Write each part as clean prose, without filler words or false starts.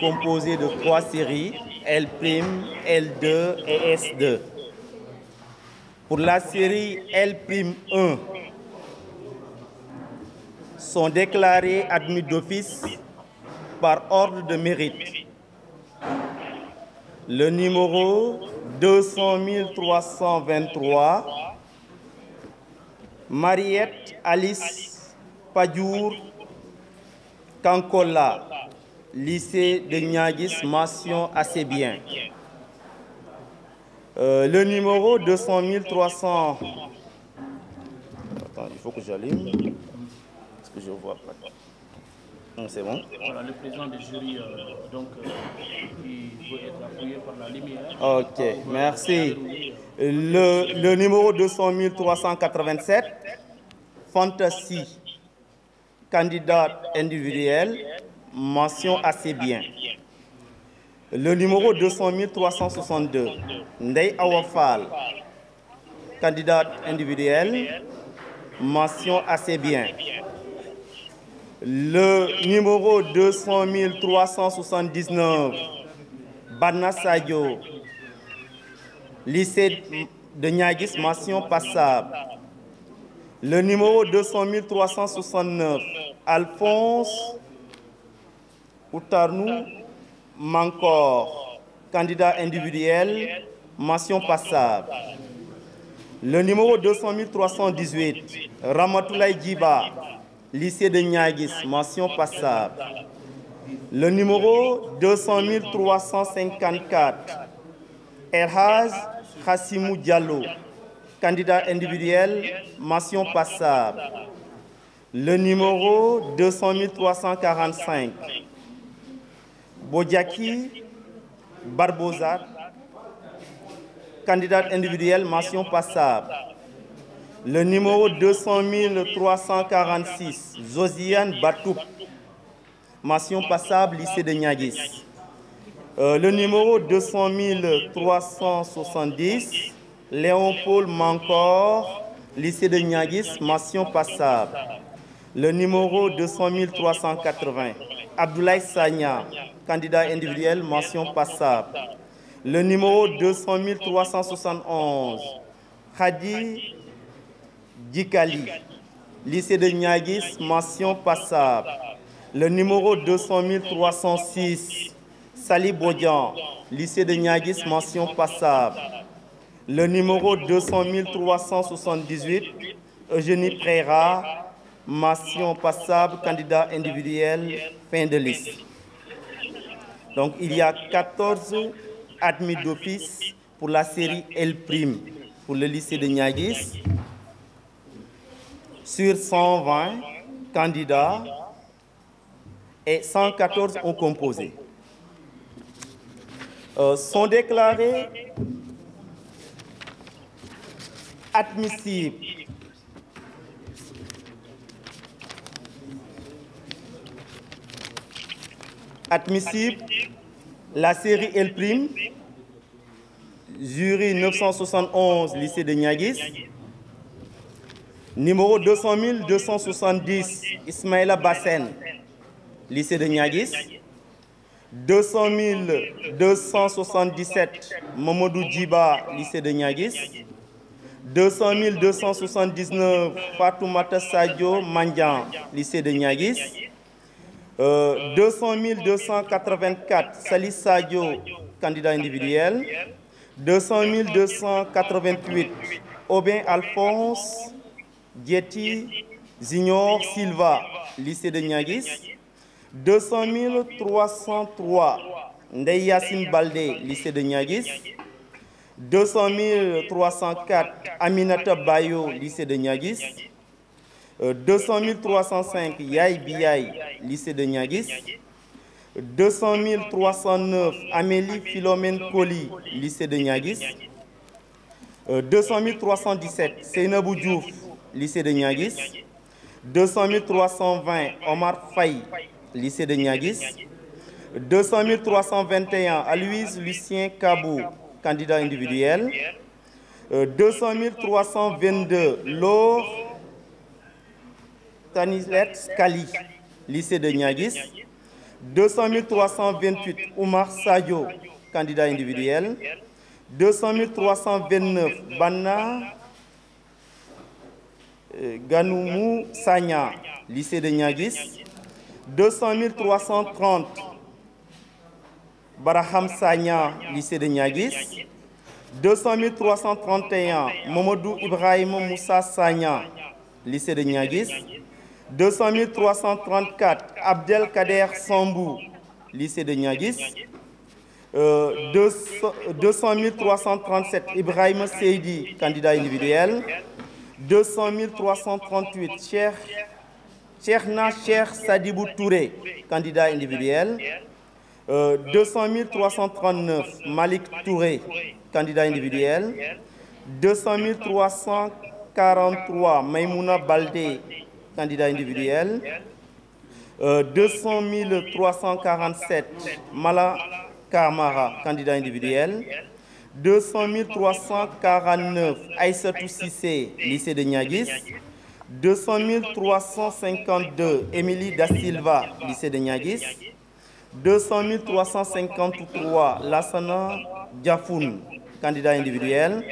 composé de 3 séries, L', L2 et S2. Pour la série L'1, sont déclarés admis d'office par ordre de mérite le numéro 200 323, Mariette Alice Padjour Kankola, lycée de Niaguis, mention assez bien. Le numéro 200 300... Attends, il faut que j'allume. Est-ce que je vois pas? C'est bon. Voilà, le président du jury, il veut être appuyé par la lumière. Ok, merci. Le numéro 200 387, Fantasy, candidat individuel, mention assez bien. Le numéro 200 362, Ndeye Awafal, candidat individuel, mention assez bien. Le numéro 200 379, Badna Sadio, lycée de Niaguis, mention passable. Le numéro 200 369, Alphonse Outarnou Mankor, candidat individuel, mention passable. Le numéro 200 318, Ramatoulaye Djiba, lycée de Niaguis, mention passable. Le numéro 200 354, Erhaz Khassimou Diallo, candidat individuel, mention passable. Le numéro 200 345, Bodiaki Barbosa, candidat individuel, mention passable. Le numéro 200 346, Josiane Batoup, mention passable, lycée de Niaguis. Le numéro 200 370, Léon-Paul Mankor, lycée de Niaguis, mention passable. Le numéro 200 380, Abdoulaye Sagna, candidat individuel, mention passable. Le numéro 200 371, Khadi Dikali, lycée de Niaguis, mention passable. Le numéro 200 306, Sali Bodian, lycée de Niaguis, mention passable. Le numéro 200 378, Eugénie Préra, mention passable, candidat individuel, fin de liste. Donc il y a 14 admis d'office pour la série L', pour le lycée de Niaguis. Sur 120 candidats, et 114 ont composé. Sont déclarés admissibles la série L', jury 971, lycée de Niaguis. Numéro 200 270, Ismaïla Bassen, lycée de Niaguis. 200 277, Mamadou Djiba, lycée de Niaguis. 200 279, Fatoumata Sadio Mandian, lycée de Niaguis. 200 284, Sali Sadio, candidat individuel. 200 288, Aubin Alphonse Dieti Zignor Silva, lycée de Niaguis. 200 303, Ndeye Yassine Baldé, lycée de Niaguis. 200 304, Aminata Bayo, lycée de Niaguis. 200 305, Yaye Biaye, lycée de Niaguis. 200 309, Amélie Philomène Koli, lycée de Niaguis. 200 317, Seynabou Diouf, lycée de Niaguis. 200 320, Omar Faye, lycée de Niaguis. 200 321, Aloïse Lucien Kabou, candidat individuel. 200 322, Laure Tanilet Kali, lycée de Niaguis. 200 328, Oumar Sadio, candidat individuel. 200 329, Banna Ganoumou Sagna, lycée de Niaguis. 200 330, Baraham Sagna, lycée de Niaguis. 200 331, Momodou Ibrahim Moussa Sagna, lycée de Niaguis. 200 334, Abdelkader Sambou, lycée de Niaguis. 200 337, Ibrahim Seydi, candidat individuel. 200 338, Cherna Cher Sadibou Touré, candidat individuel. 200 339, Malik Touré, candidat individuel. 200 343, Maïmouna Baldé, candidat individuel. 200 347, Mala Kamara, candidat individuel. 200 349, Aïssatou Sissé, lycée de Niaguis. 200 352, Émilie Da Silva, lycée de Niaguis. 200 353, Lassana Diafoun, candidat individuel.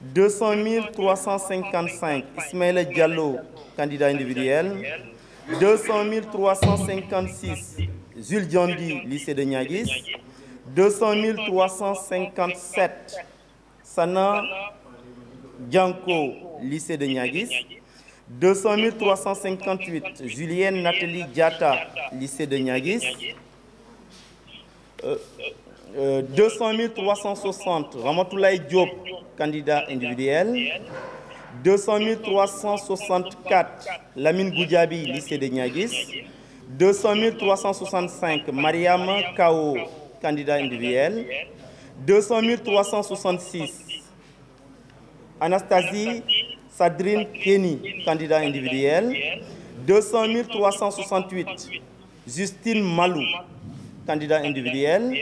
200 355, Ismaël Diallo, candidat individuel. 200 356, Jules Djandi, lycée de Niaguis. 200 357, Sana Dianko, lycée de Niaguis. 200 358, Julienne Nathalie Diata, lycée de Niaguis. 200 360, Ramatoulaye Diop, candidat individuel. 200 364, Lamine Goudjabi, lycée de Niaguis. 200 365, Mariam Kao, candidat individuel. 200 366, Anastasie Sadrine Kenny, candidat individuel. 200 368, Justine Malou, candidat individuel.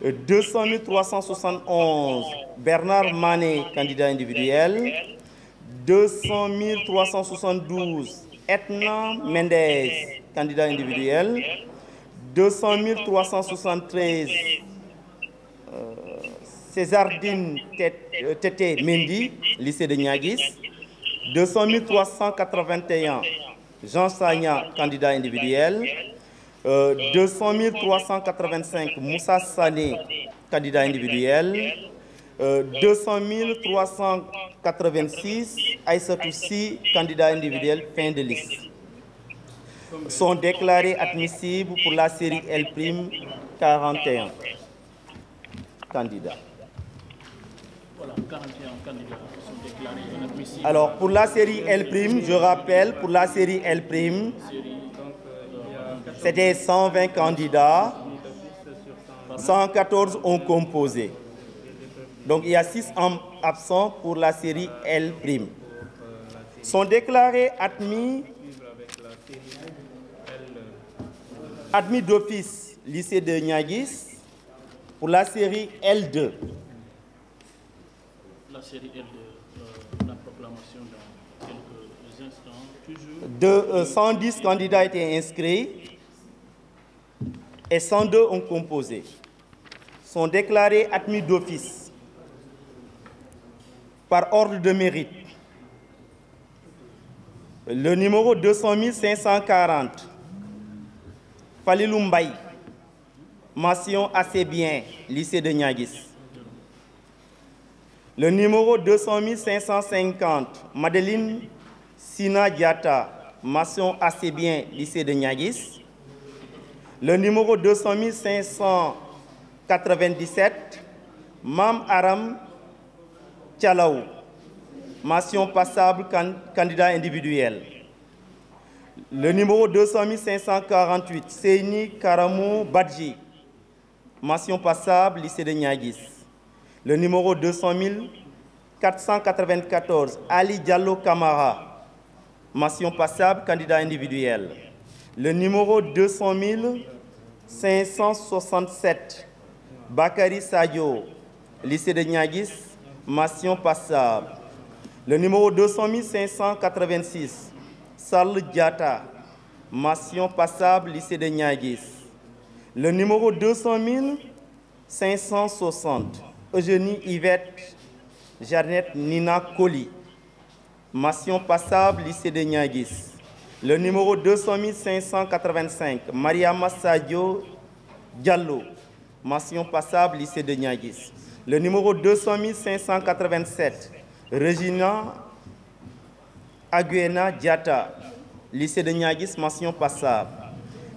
200 371, Bernard Mané, candidat individuel. 200 372, Etna Mendez, candidat individuel. 200 373, Césardine Tété Mendy, lycée de Niaguis. 200 381, Jean Sagna, candidat individuel. 200 385, Moussa Sané, candidat individuel. 200 386, Aïssatou Sy, candidat individuel, fin de liste. Sont déclarés admissibles pour la série L', 41 candidats. Voilà, 41 candidats sont déclarés admissibles. Alors, pour la série L', je rappelle, pour la série L', c'était 120 candidats, 114 ont composé. Donc, il y a 6 absents pour la série L'. Sont déclarés admis d'office, lycée de Niaguis, pour la série L2. La série L2, la proclamation dans quelques instants, toujours. 110 candidats étaient inscrits et 102 ont composé. Sont déclarés admis d'office par ordre de mérite. Le numéro 200 540, Falilou Mbaye, mention assez bien, lycée de Niaguis. Le numéro 200 550, Madeleine Sina Diata, mention assez bien, lycée de Niaguis. Le numéro 200 597, Mam Aram Tchalaou, mention passable, candidat individuel. Le numéro 200 548, Seyni Karamou Badji, mention passable, lycée de Niaguis. Le numéro 200 494, Ali Diallo Kamara, mention passable, candidat individuel. Le numéro 200 567, Bakary Sadio, lycée de Niaguis, mention passable. Le numéro 200 586, Sal Diata, mention passable, lycée de Niaguis. Le numéro 200 560, Eugénie Yvette Jarnette Nina Koli. Mention passable, lycée de Niaguis. Le numéro 200 585, Mariama Sadio Diallo. Mention passable, lycée de Niaguis. Le numéro 200 587, Regina Aguena Diata, lycée de Niaguis, mention passable.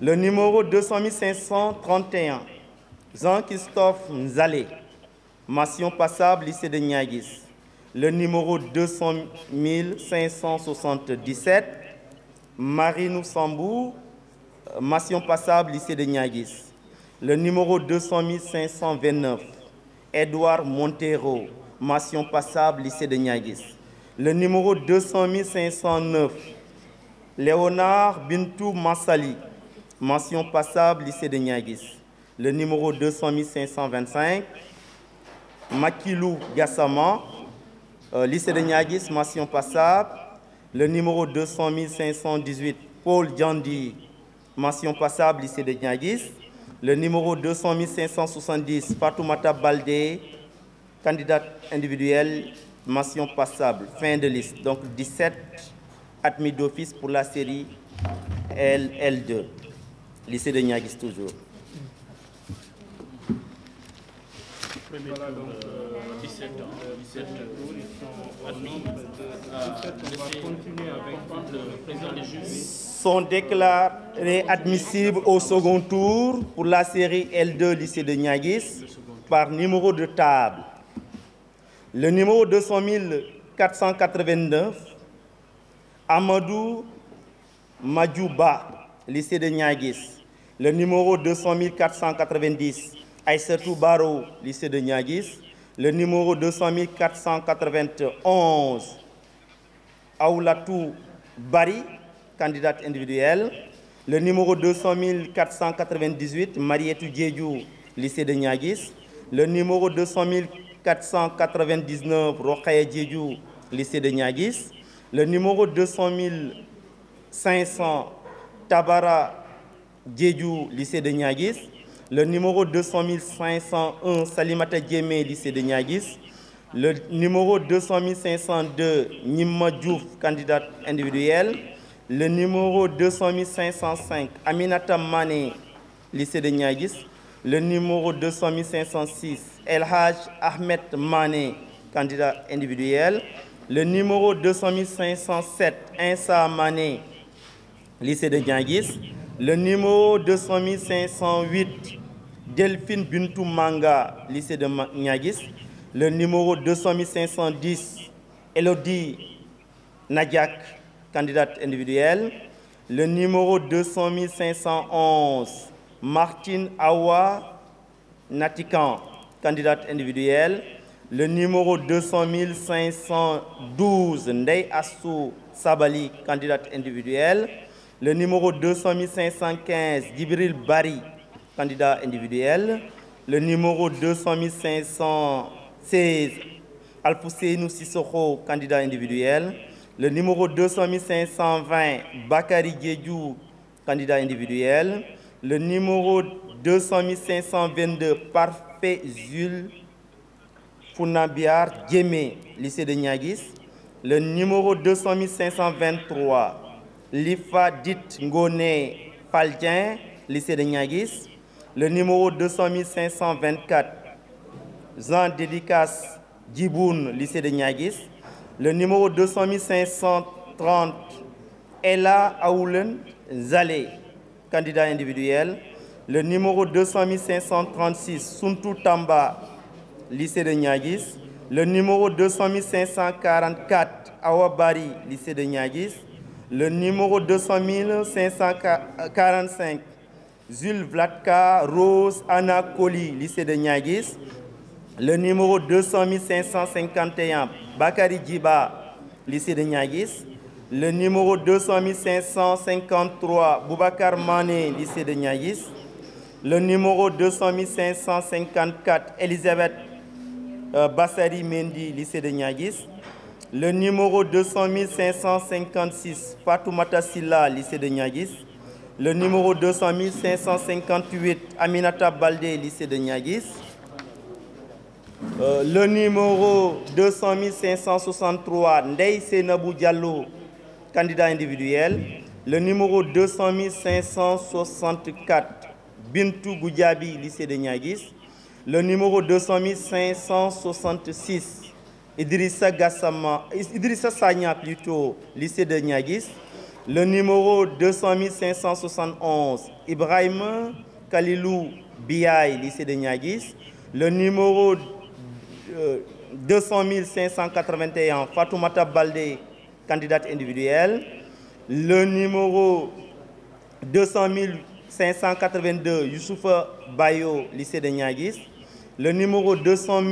Le numéro 200 531, Jean-Christophe Nzale, mention passable, lycée de Niaguis. Le numéro 200 577, Marie Sambou, mention passable, lycée de Niaguis. Le numéro 200 529, Edouard Montero, mention passable, lycée de Niaguis. Le numéro 200 509, Léonard Bintou Massali, mention passable, lycée de Niaguis. Le numéro 200 525, Makilou Gassama, lycée de Niaguis, mention passable. Le numéro 200 518, Paul Djandi, mention passable, lycée de Niaguis. Le numéro 200 570, Fatoumata Baldé, candidate individuelle, mention passable. Fin de liste. Donc 17 admis d'office pour la série L2. Lycée de Niaguis toujours. Premier tour, 17 ans, 17 admis. On va continuer avec le président des jurys. Sont déclarés admissibles au second tour pour la série L2 lycée de Niaguis par numéro de table. Le numéro 200 489, Amadou Madjouba, lycée de Niaguis. Le numéro 200 490, Aïssatou Baro, lycée de Niaguis. Le numéro 200 491, Aoulatou Bari, candidate individuelle. Le numéro 200 498, Marietou Djedjou, lycée de Niaguis. Le numéro 200 499, Rokhaya Djedjou, lycée de Niaguis. Le numéro 200 500, Tabara Djedjou, lycée de Niaguis. Le numéro 200 501, Salimata Djemé, lycée de Niaguis. Le numéro 200 502, Nimma Diouf, candidate individuelle. Le numéro 200 505, Aminata Mané, lycée de Niaguis. Le numéro 200 506, El Haj Ahmed Mané, candidat individuel. Le numéro 200 507, Insa Mané, lycée de Niaguis. Le numéro 200 508, Delphine Bintou Manga, lycée de Niaguis. Le numéro 200 510, Elodie Nadiak, candidate individuelle. Le numéro 200 511, Martine Awa Natikan, candidate individuelle. Le numéro 200 512, Ndei Assou Sabali, candidate individuelle. Le numéro 200 515, Djibril Bari, candidat individuel. Le numéro 200 516, Alfousseinou Sissoko, candidat individuel. Le numéro 200 520, Bakari Djedjou, candidat individuel. Le numéro 200 522, Parfait Zul Founabiar Djemé, lycée de Niaguis. Le numéro 200 523, Lifa Dit Ngone Faldien, lycée de Niaguis. Le numéro 200 524, Jean Dédicace Djiboun, lycée de Niaguis. Le numéro 200 530, Ella Aoulen Zale, candidat individuel. Le numéro 200 536, Suntou Tamba, lycée de Niaguis. Le numéro 200 544, Awabari, lycée de Niaguis. Le numéro 200 545, Zul Vlatka Rose Anna Koli, lycée de Niaguis. Le numéro 200 551, Bakari Djiba, lycée de Niaguis. Le numéro 200 553, Boubacar Mané, lycée de Niaguis. Le numéro 200 554, Elisabeth Bassari Mendy, lycée de Niaguis. Le numéro 200 556, Fatoumata Silla, lycée de Niaguis. Le numéro 200 558, Aminata Baldé, lycée de Niaguis. Le numéro 200 563, Ndeye Senabou Diallo, candidat individuel. Le numéro 200 564, Bintou Goudjabi, lycée de Niaguis. Le numéro 200 566, Idrissa Sagna, plutôt, lycée de Niaguis. Le numéro 200 571, Ibrahim Kalilou Biaï, lycée de Niaguis. Le numéro 200 581, Fatoumata Baldé, candidate individuelle. Le numéro 200 582, Youssoufa Bayo, lycée de Niaguis. Le numéro 200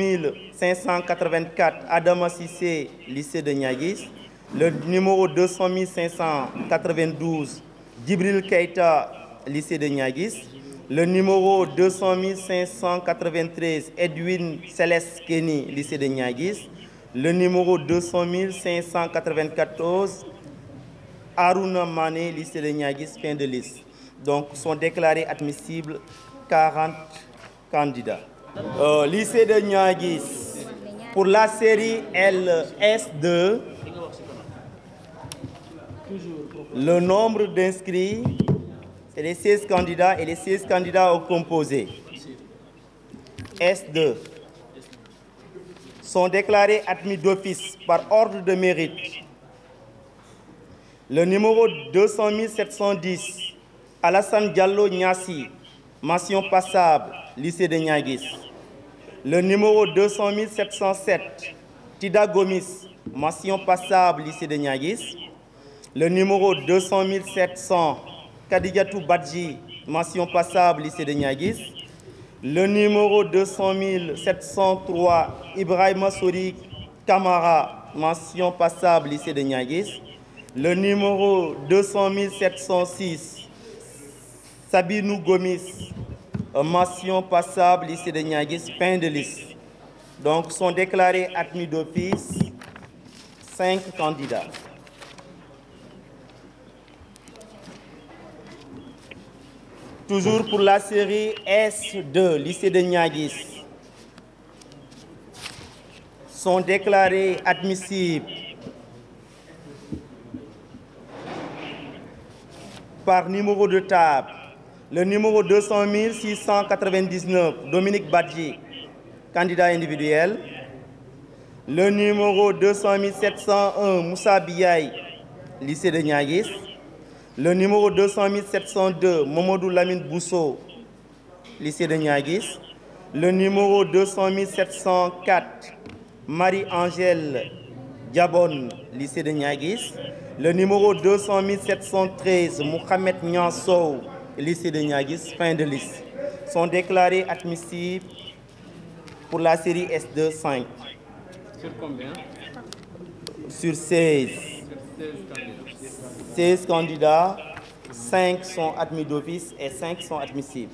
584, Adama Sissé, lycée de Niaguis. Le numéro 200 592, Djibril Keita, lycée de Niaguis. Le numéro 200 593, Edwin Céleste Kenny, lycée de Niaguis. Le numéro 200 594, Aruna Mané, lycée de Niaguis, fin de liste. Donc, sont déclarés admissibles 40 candidats. Lycée de Niaguis, pour la série LS2, le nombre d'inscrits, c'est les 16 candidats et les 16 candidats au composé. S2 sont déclarés admis d'office par ordre de mérite. Le numéro 200 710, Alassane Diallo Niassi, mention passable, lycée de Niaguis. Le numéro 200 707, Tida Gomis, mention passable, lycée de Niaguis. Le numéro 200 700, Kadijatou Badji, mention passable, lycée de Niaguis. Le numéro 200 703, Ibrahima Souri Kamara, mention passable, lycée de Niaguis. Le numéro 200 706, Sabinou Gomis, mention passable, lycée de Niaguis, fin de liste. Donc, sont déclarés admis d'office 5 candidats. Toujours pour la série S2, lycée de Niaguis, sont déclarés admissibles par numéro de table. Le numéro 200 699, Dominique Badji, candidat individuel. Le numéro 200 701, Moussa Biaï, lycée de Niaguis. Le numéro 200 702, Momodou Lamine Bousso, lycée de Niaguis. Le numéro 200 704, Marie-Angèle Diabon, lycée de Niaguis. Le numéro 200 713, Mohamed Niansou, lycée de Niaguis, fin de liste. Sont déclarés admissibles pour la série S2 5. Sur combien? Sur 16. 16 candidats, 5 sont admis d'office et 5 sont admissibles.